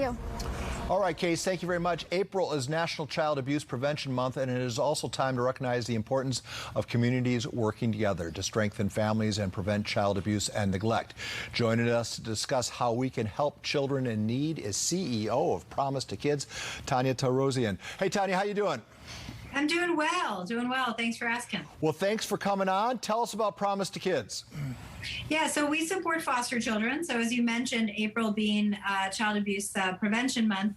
you. All right, Case, thank you very much. April is National Child Abuse Prevention Month, and it is also time to recognize the importance of communities working together to strengthen families and prevent child abuse and neglect. Joining us to discuss how we can help children in need is CEO of Promises2Kids, Tanya Tarosian. Hey, Tanya, how you doing? I'm doing well, Thanks for asking. Well, thanks for coming on. Tell us about Promises2Kids. Yeah, so we support foster children. So as you mentioned, April being Child Abuse Prevention Month,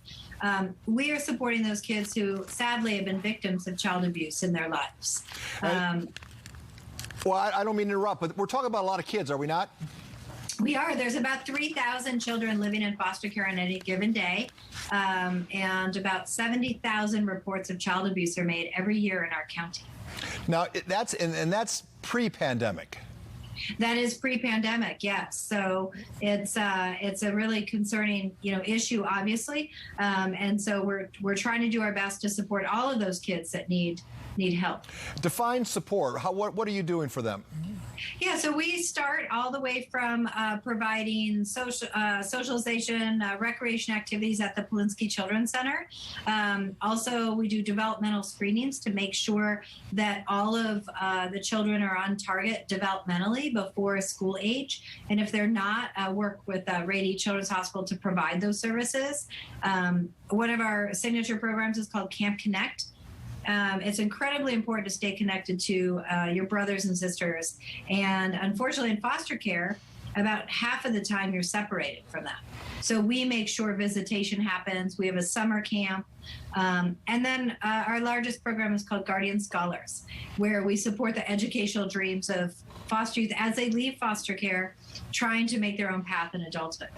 we are supporting those kids who sadly have been victims of child abuse in their lives. Well, I don't mean to interrupt, but we're talking about a lot of kids, are we not? We are. There's about 3,000 children living in foster care on any given day, and about 70,000 reports of child abuse are made every year in our county. Now, that's pre-pandemic. That is pre-pandemic, yes. So it's a really concerning, issue, obviously, and so we're trying to do our best to support all of those kids that need help. Define support. What are you doing for them? Yeah, so we start all the way from providing socialization, recreation activities at the Polinsky Children's Center. Also, we do developmental screenings to make sure that all of the children are on target developmentally before school age. And if they're not, work with Rady Children's Hospital to provide those services. One of our signature programs is called Camp Connect. It's incredibly important to stay connected to your brothers and sisters. And unfortunately, in foster care, about half of the time you're separated from them. So we make sure visitation happens. We have a summer camp. And then our largest program is called Guardian Scholars, where we support the educational dreams of foster youth as they leave foster care, trying to make their own path in adulthood.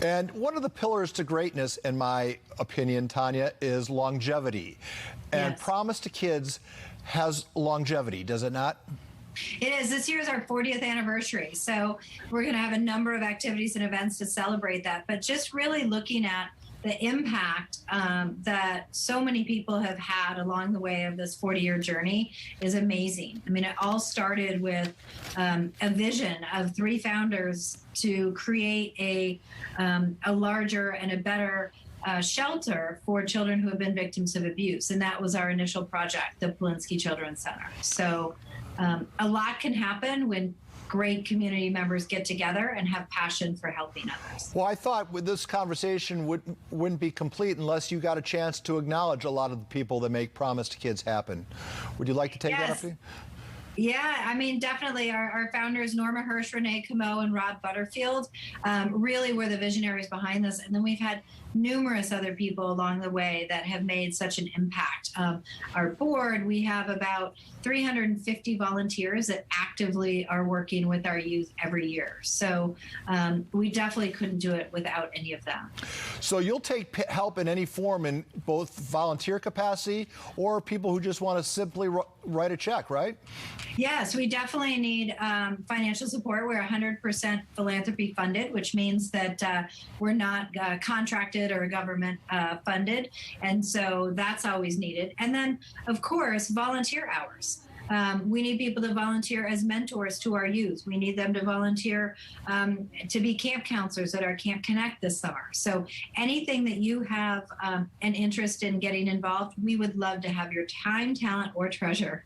And one of the pillars to greatness, in my opinion, Tanya, is longevity. And yes. Promises2Kids has longevity, does it not? It is. This year is our 40th anniversary. So we're going to have a number of activities and events to celebrate that. But just really looking at the impact that so many people have had along the way of this 40-year journey is amazing. I mean, it all started with a vision of three founders to create a larger and a better shelter for children who have been victims of abuse. And that was our initial project, the Polinsky Children's Center. So a lot can happen when great community members get together and have passion for helping others. Well, I thought with this conversation wouldn't be complete unless you got a chance to acknowledge a lot of the people that make Promises2Kids happen. Would you like to take that up? Yeah, I mean, definitely. Our founders, Norma Hirsch, Renee Camo, and Rob Butterfield, really were the visionaries behind this. And then we've had numerous other people along the way that have made such an impact. Our board, we have about 350 volunteers that actively are working with our youth every year. So we definitely couldn't do it without any of them. So you'll take help in any form in both volunteer capacity or people who just want to simply write a check, right? Yes, we definitely need financial support. We're 100% philanthropy funded, which means that we're not contracted or government funded. And so that's always needed. And then, of course, volunteer hours. We need people to volunteer as mentors to our youth. We need them to volunteer to be camp counselors at our Camp Connect this summer. So anything that you have an interest in getting involved, we would love to have your time, talent, or treasure.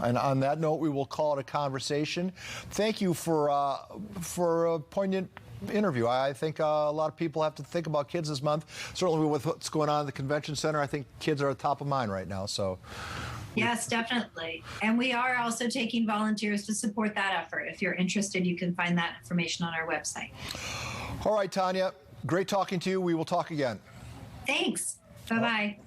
And on that note, we will call it a conversation. Thank you for a poignant interview. I think a lot of people have to think about kids this month. Certainly with what's going on at the convention center, I think kids are at the top of mind right now. So. Yes, definitely. And we are also taking volunteers to support that effort. If you're interested, you can find that information on our website. All right, Tanya, great talking to you. We will talk again. Thanks. Bye-bye.